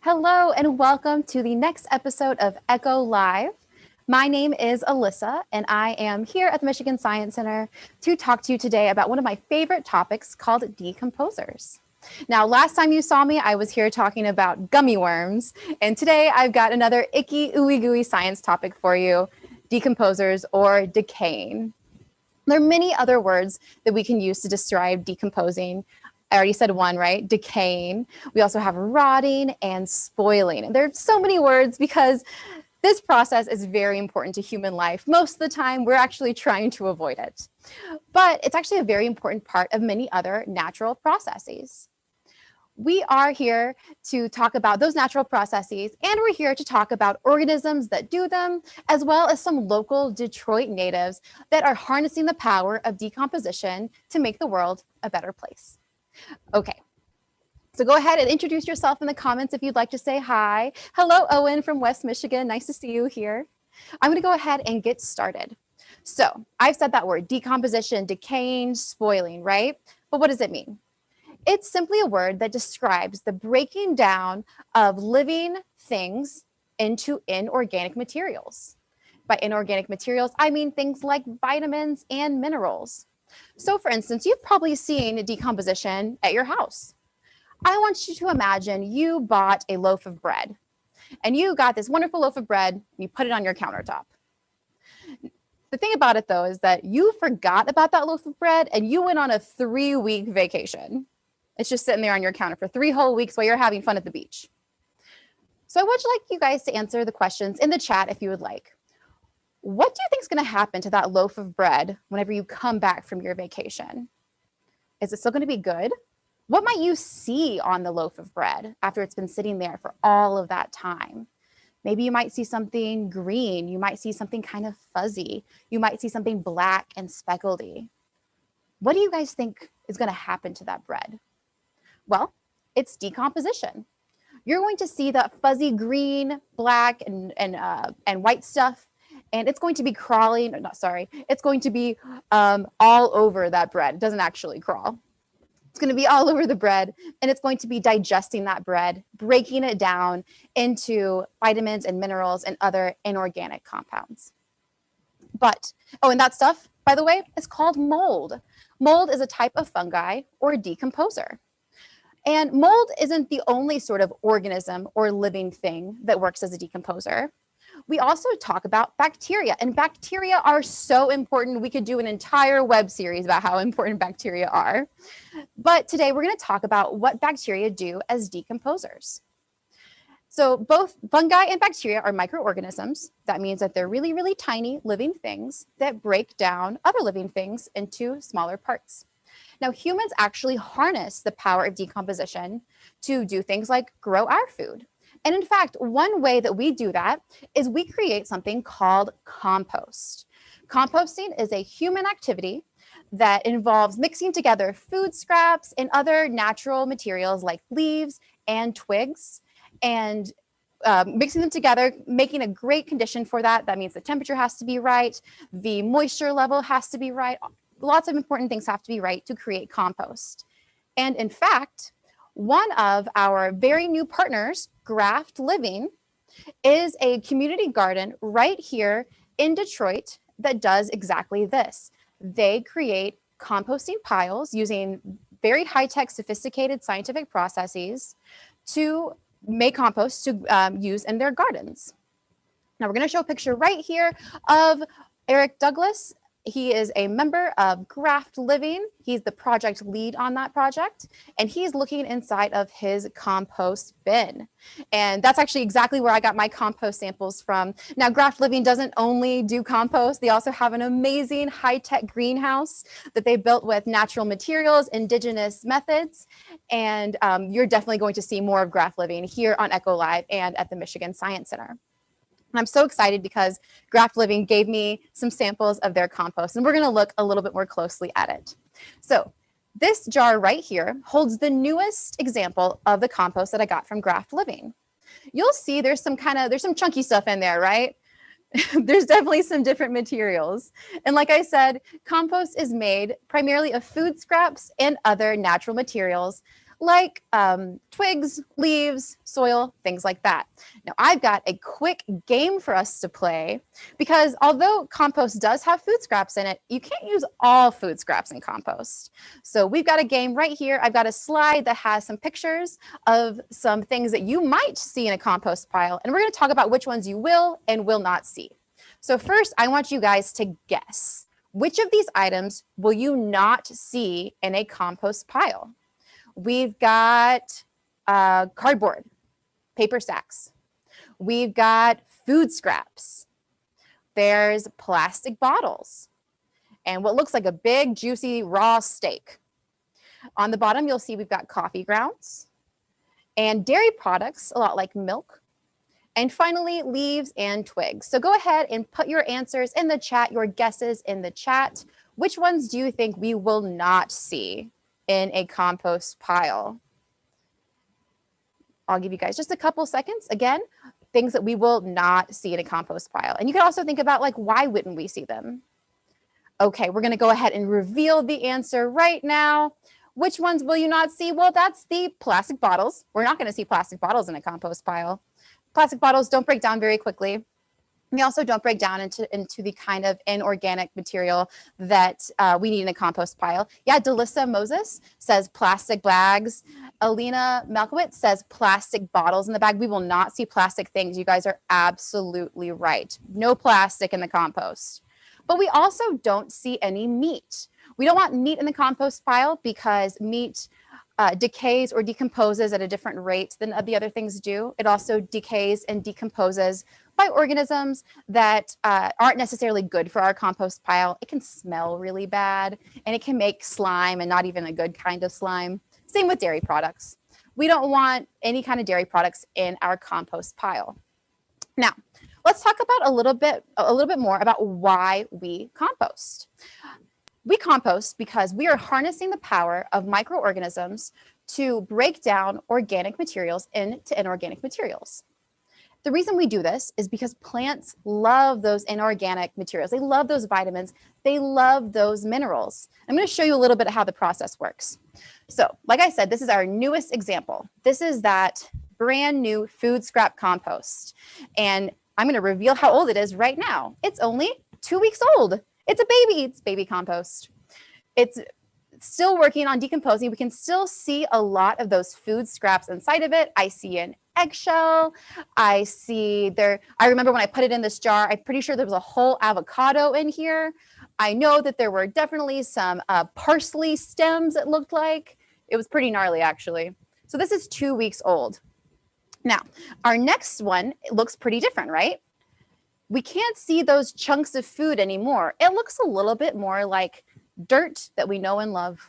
Hello and welcome to the next episode of Echo Live. My name is Alyssa and I am here at the Michigan Science Center to talk to you today about one of my favorite topics called decomposers. Now, last time you saw me, I was here talking about gummy worms, and today I've got another icky, ooey gooey science topic for you, decomposers or decaying. There are many other words that we can use to describe decomposing. I already said one, right? Decaying. We also have rotting and spoiling. And there are so many words because this process is very important to human life. Most of the time, we're actually trying to avoid it. But it's actually a very important part of many other natural processes. We are here to talk about those natural processes, and we're here to talk about organisms that do them, as well as some local Detroit natives that are harnessing the power of decomposition to make the world a better place. Okay, so go ahead and introduce yourself in the comments if you'd like to say hi. Hello, Owen from West Michigan. Nice to see you here. I'm going to go ahead and get started. So I've said that word, decomposition, decaying, spoiling, right? But what does it mean? It's simply a word that describes the breaking down of living things into inorganic materials. By inorganic materials, I mean things like vitamins and minerals. So for instance, you've probably seen decomposition at your house. I want you to imagine you bought a loaf of bread and you got this wonderful loaf of bread and you put it on your countertop. The thing about it though is that you forgot about that loaf of bread and you went on a 3-week vacation. It's just sitting there on your counter for 3 whole weeks while you're having fun at the beach. So I would like you guys to answer the questions in the chat if you would like. What do you think is going to happen to that loaf of bread whenever you come back from your vacation? Is it still going to be good? What might you see on the loaf of bread after it's been sitting there for all of that time? Maybe you might see something green. You might see something kind of fuzzy. You might see something black and speckledy. What do you guys think is going to happen to that bread? Well, it's decomposition. You're going to see that fuzzy green, black, and white stuff, and it's going to be crawling. It's going to be all over that bread. It doesn't actually crawl. It's going to be all over the bread, and it's going to be digesting that bread, breaking it down into vitamins and minerals and other inorganic compounds. And that stuff, by the way, is called mold. Mold is a type of fungi or decomposer. And mold isn't the only sort of organism or living thing that works as a decomposer. We also talk about bacteria, and bacteria are so important. We could do an entire web series about how important bacteria are. But today we're going to talk about what bacteria do as decomposers. So both fungi and bacteria are microorganisms. That means that they're really, really tiny living things that break down other living things into smaller parts. Now, humans actually harness the power of decomposition to do things like grow our food. And in fact, one way that we do that is we create something called compost. Composting is a human activity that involves mixing together food scraps and other natural materials like leaves and twigs, and mixing them together, making a great condition for that. That means the temperature has to be right, the moisture level has to be right. Lots of important things have to be right to create compost. And in fact, one of our very new partners, Graft Living, is a community garden right here in Detroit that does exactly this. They create composting piles using very high-tech, sophisticated scientific processes to make compost to use in their gardens. Now we're going to show a picture right here of Eric Douglas. He is a member of Graft Living. He's the project lead on that project, and he's looking inside of his compost bin. And that's actually exactly where I got my compost samples from. Now, Graft Living doesn't only do compost, they also have an amazing high-tech greenhouse that they built with natural materials, indigenous methods, and you're definitely going to see more of Graft Living here on Echo Live and at the Michigan Science Center. And I'm so excited because Graft Living gave me some samples of their compost, and we're going to look a little bit more closely at it. So this jar right here holds the newest example of the compost that I got from Graft Living. You'll see there's some chunky stuff in there, right? There's definitely some different materials. And like I said, compost is made primarily of food scraps and other natural materials like twigs, leaves, soil, things like that. Now, I've got a quick game for us to play because although compost does have food scraps in it, you can't use all food scraps in compost. So we've got a game right here. I've got a slide that has some pictures of some things that you might see in a compost pile, and we're going to talk about which ones you will and will not see. So first, I want you guys to guess. Which of these items will you not see in a compost pile? We've got cardboard, paper sacks. We've got food scraps. There's plastic bottles and what looks like a big, juicy, raw steak. On the bottom, you'll see we've got coffee grounds and dairy products, a lot like milk. And finally, leaves and twigs. So go ahead and put your answers in the chat, your guesses in the chat. Which ones do you think we will not see in a compost pile? I'll give you guys just a couple seconds. Again, things that we will not see in a compost pile. And you can also think about, like, why wouldn't we see them? Okay, we're going to go ahead and reveal the answer right now. Which ones will you not see? Well, that's the plastic bottles. We're not going to see plastic bottles in a compost pile. Plastic bottles don't break down very quickly. They also don't break down into the kind of inorganic material that we need in a compost pile. Yeah, Delissa Moses says plastic bags. Alina Malkowitz says plastic bottles in the bag. We will not see plastic things. You guys are absolutely right. No plastic in the compost. But we also don't see any meat. We don't want meat in the compost pile because meat decays or decomposes at a different rate than the other things do. It also decays and decomposes by organisms that aren't necessarily good for our compost pile. It can smell really bad and it can make slime and not even a good kind of slime. Same with dairy products. We don't want any kind of dairy products in our compost pile. Now, let's talk about a little bit more about why we compost. We compost because we are harnessing the power of microorganisms to break down organic materials into inorganic materials. The reason we do this is because plants love those inorganic materials. They love those vitamins. They love those minerals. I'm going to show you a little bit of how the process works. So, like I said, this is our newest example. This is that brand new food scrap compost. And I'm going to reveal how old it is right now. It's only 2 weeks old. It's a baby. It's baby compost. It's still working on decomposing. We can still see a lot of those food scraps inside of it. I see an eggshell. I remember when I put it in this jar, I'm pretty sure there was a whole avocado in here. I know that there were definitely some parsley stems, it looked like. It was pretty gnarly, actually. So this is 2 weeks old. Now, our next one, it looks pretty different, right? We can't see those chunks of food anymore. It looks a little bit more like dirt that we know and love.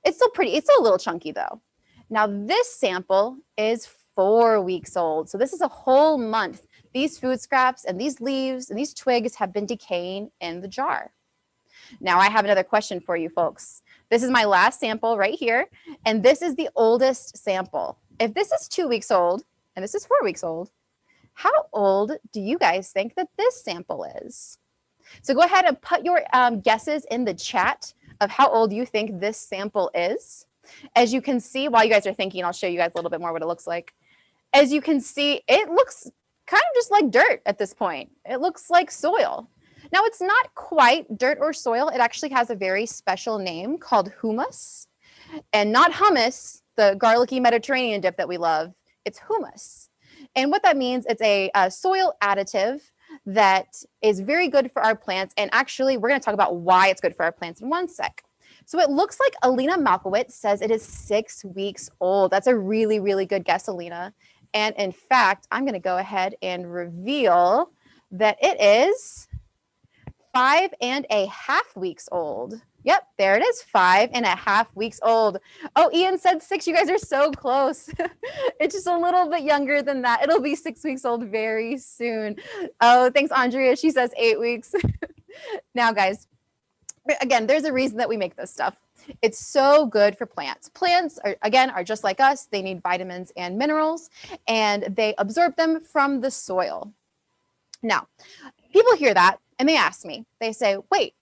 It's still pretty, it's a little chunky though. Now this sample is 4 weeks old. So this is a whole month. These food scraps and these leaves and these twigs have been decaying in the jar. Now I have another question for you folks. This is my last sample right here. And this is the oldest sample. If this is 2 weeks old and this is 4 weeks old, how old do you guys think that this sample is? So go ahead and put your guesses in the chat of how old you think this sample is. As you can see, while you guys are thinking, I'll show you guys a little bit more what it looks like. As you can see, it looks kind of just like dirt at this point. It looks like soil. Now, it's not quite dirt or soil. It actually has a very special name called humus, and not hummus, the garlicky Mediterranean dip that we love. It's humus. And what that means, it's a soil additive that is very good for our plants. And actually, we're going to talk about why it's good for our plants in one sec. So it looks like Alina Malkowitz says it is 6 weeks old. That's a really, really good guess, Alina. And in fact, I'm going to go ahead and reveal that it is 5.5 weeks old. Yep, there it is, 5.5 weeks old. Oh, Ian said 6. You guys are so close. It's just a little bit younger than that. It'll be 6 weeks old very soon. Oh, thanks, Andrea. She says 8 weeks. Now, guys, again, there's a reason that we make this stuff. It's so good for plants. Plants, are just like us. They need vitamins and minerals, and they absorb them from the soil. Now, people hear that, and they ask me, they say, wait,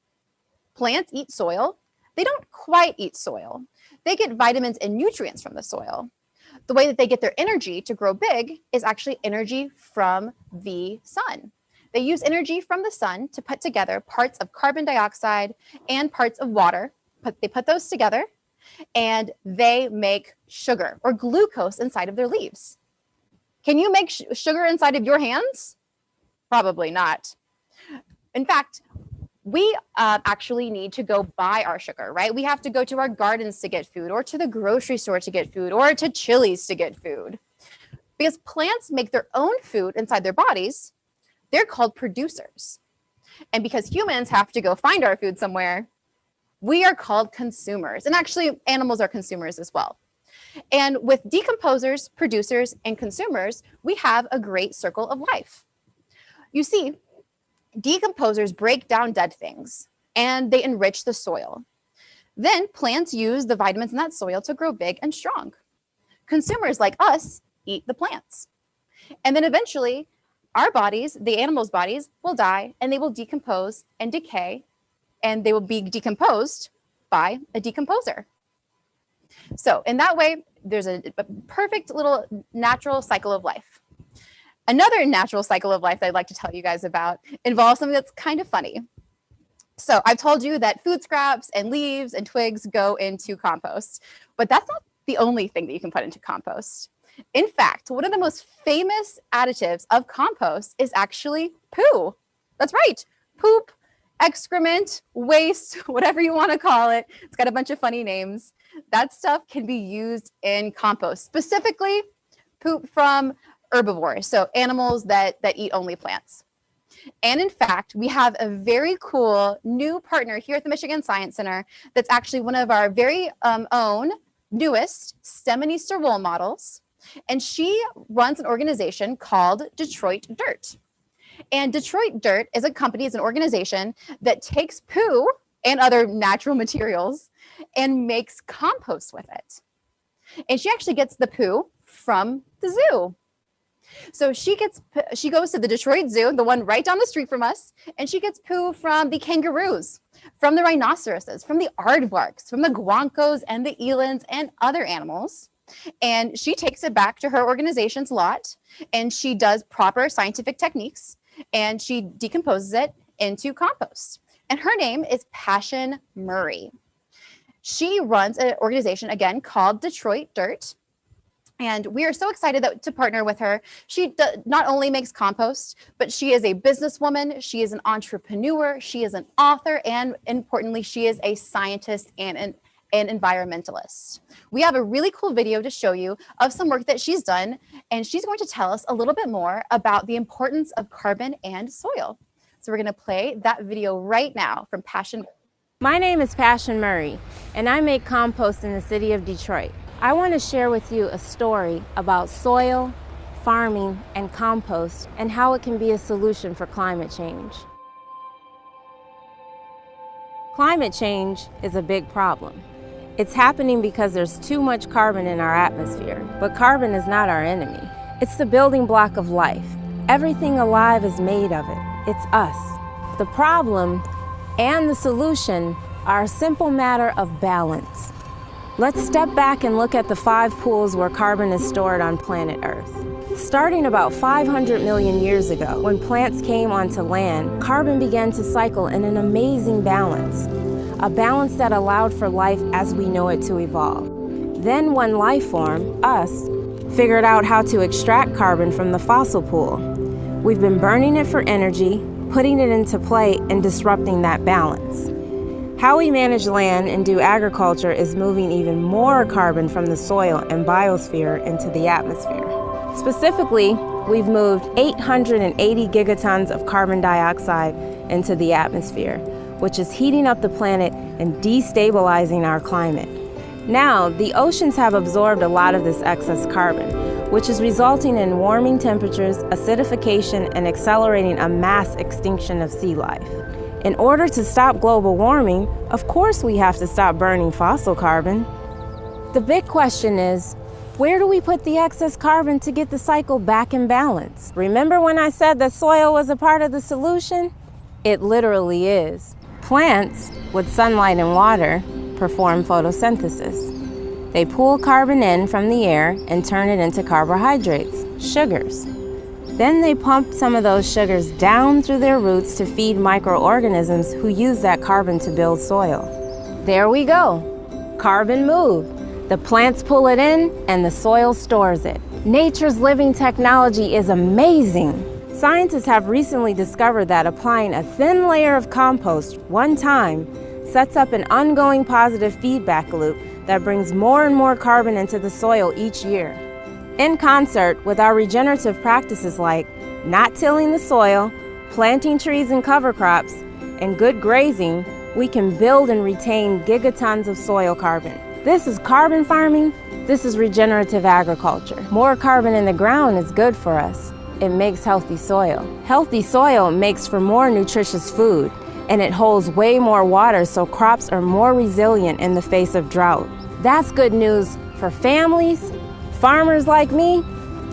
plants eat soil? They don't quite eat soil. they get vitamins and nutrients from the soil. The way that they get their energy to grow big is actually energy from the sun. They use energy from the sun to put together parts of carbon dioxide and parts of water. They put those together and they make sugar or glucose inside of their leaves. Can you make sugar inside of your hands? Probably not. In fact, we actually need to go buy our sugar, right? We have to go to our gardens to get food, or to the grocery store to get food, or to Chili's to get food. Because plants make their own food inside their bodies, they're called producers. And because humans have to go find our food somewhere, we are called consumers. And actually, animals are consumers as well. And with decomposers, producers, and consumers, we have a great circle of life. You see, decomposers break down dead things and they enrich the soil. Then plants use the vitamins in that soil to grow big and strong. Consumers like us eat the plants. And then eventually our bodies, the animals' bodies, will die and they will decompose and decay, and they will be decomposed by a decomposer. So in that way, there's a perfect little natural cycle of life. Another natural cycle of life that I'd like to tell you guys about involves something that's kind of funny. So I've told you that food scraps and leaves and twigs go into compost, but that's not the only thing that you can put into compost. In fact, one of the most famous additives of compost is actually poo. That's right, poop, excrement, waste, whatever you want to call it. It's got a bunch of funny names. That stuff can be used in compost, specifically poop from herbivores, so animals that eat only plants. And in fact, we have a very cool new partner here at the Michigan Science Center that's actually one of our very own newest STEM and Easter role models. And she runs an organization called Detroit Dirt. And Detroit Dirt is a company, is an organization that takes poo and other natural materials and makes compost with it. And she actually gets the poo from the zoo. So she goes to the Detroit Zoo, the one right down the street from us, and she gets poo from the kangaroos, from the rhinoceroses, from the aardvarks, from the guancos and the elands and other animals. And she takes it back to her organization's lot, and she does proper scientific techniques, and she decomposes it into compost. And her name is Passion Murray. She runs an organization, again, called Detroit Dirt. And we are so excited to partner with her. She not only makes compost, but she is a businesswoman, she is an entrepreneur, she is an author, and importantly, she is a scientist and an environmentalist. We have a really cool video to show you of some work that she's done, and she's going to tell us a little bit more about the importance of carbon and soil. So we're going to play that video right now from Passion. My name is Passion Murray, and I make compost in the city of Detroit. I want to share with you a story about soil, farming, and compost, and how it can be a solution for climate change. Climate change is a big problem. It's happening because there's too much carbon in our atmosphere, but carbon is not our enemy. It's the building block of life. Everything alive is made of it. It's us. The problem and the solution are a simple matter of balance. Let's step back and look at the 5 pools where carbon is stored on planet Earth. Starting about 500 million years ago, when plants came onto land, carbon began to cycle in an amazing balance, a balance that allowed for life as we know it to evolve. Then one life form, us, figured out how to extract carbon from the fossil pool. We've been burning it for energy, putting it into play and disrupting that balance. How we manage land and do agriculture is moving even more carbon from the soil and biosphere into the atmosphere. Specifically, we've moved 880 gigatons of carbon dioxide into the atmosphere, which is heating up the planet and destabilizing our climate. Now, the oceans have absorbed a lot of this excess carbon, which is resulting in warming temperatures, acidification, and accelerating a mass extinction of sea life. In order to stop global warming, of course we have to stop burning fossil carbon. The big question is, where do we put the excess carbon to get the cycle back in balance? Remember when I said that soil was a part of the solution? It literally is. Plants, with sunlight and water, perform photosynthesis. They pull carbon in from the air and turn it into carbohydrates, sugars. Then they pump some of those sugars down through their roots to feed microorganisms who use that carbon to build soil. There we go. Carbon moved. The plants pull it in and the soil stores it. Nature's living technology is amazing. Scientists have recently discovered that applying a thin layer of compost one time sets up an ongoing positive feedback loop that brings more and more carbon into the soil each year. In concert with our regenerative practices like not tilling the soil, planting trees and cover crops, and good grazing, we can build and retain gigatons of soil carbon. This is carbon farming. This is regenerative agriculture. More carbon in the ground is good for us. It makes healthy soil. Healthy soil makes for more nutritious food, and it holds way more water so crops are more resilient in the face of drought. That's good news for families, farmers like me,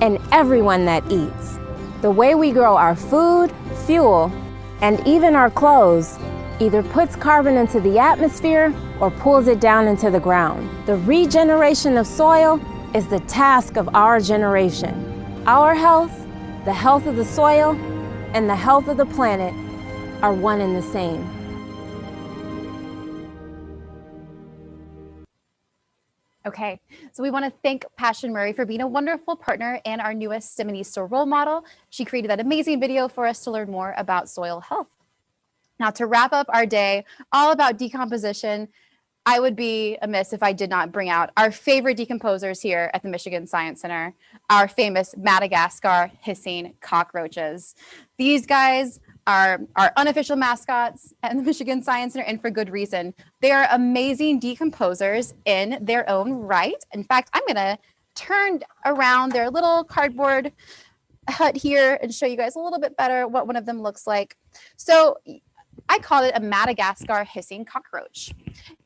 and everyone that eats. The way we grow our food, fuel, and even our clothes either puts carbon into the atmosphere or pulls it down into the ground. The regeneration of soil is the task of our generation. Our health, the health of the soil, and the health of the planet are one and the same. Okay, so we want to thank Passion Murray for being a wonderful partner and our newest Stimonista role model. She created that amazing video for us to learn more about soil health. Now, to wrap up our day all about decomposition, I would be amiss if I did not bring out our favorite decomposers here at the Michigan Science Center, our famous Madagascar hissing cockroaches. These guys are our unofficial mascots at the Michigan Science Center, and for good reason. They are amazing decomposers in their own right. In fact, I'm going to turn around their little cardboard hut here and show you guys a little bit better what one of them looks like. So I call it a Madagascar hissing cockroach.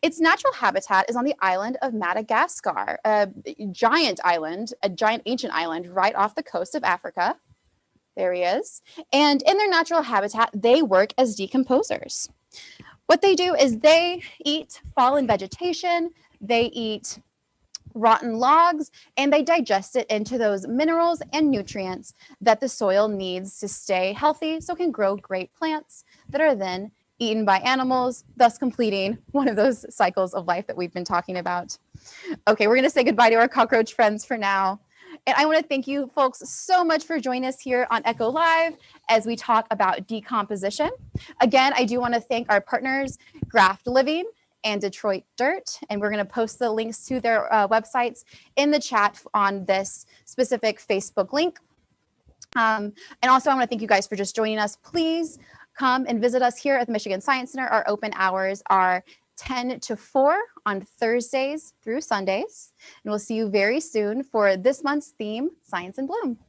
Its natural habitat is on the island of Madagascar, a giant ancient island right off the coast of Africa. There he is. And in their natural habitat, they work as decomposers. What they do is they eat fallen vegetation, they eat rotten logs, and they digest it into those minerals and nutrients that the soil needs to stay healthy so it can grow great plants that are then eaten by animals, thus completing one of those cycles of life that we've been talking about. Okay, we're going to say goodbye to our cockroach friends for now. And I want to thank you folks so much for joining us here on Echo Live as we talk about decomposition. Again, I do want to thank our partners, Graft Living and Detroit Dirt, and we're going to post the links to their websites in the chat on this specific Facebook link. And also, I want to thank you guys for just joining us. Please come and visit us here at the Michigan Science Center. Our open hours are 10 to 4 on Thursdays through Sundays. And we'll see you very soon for this month's theme, Science in Bloom.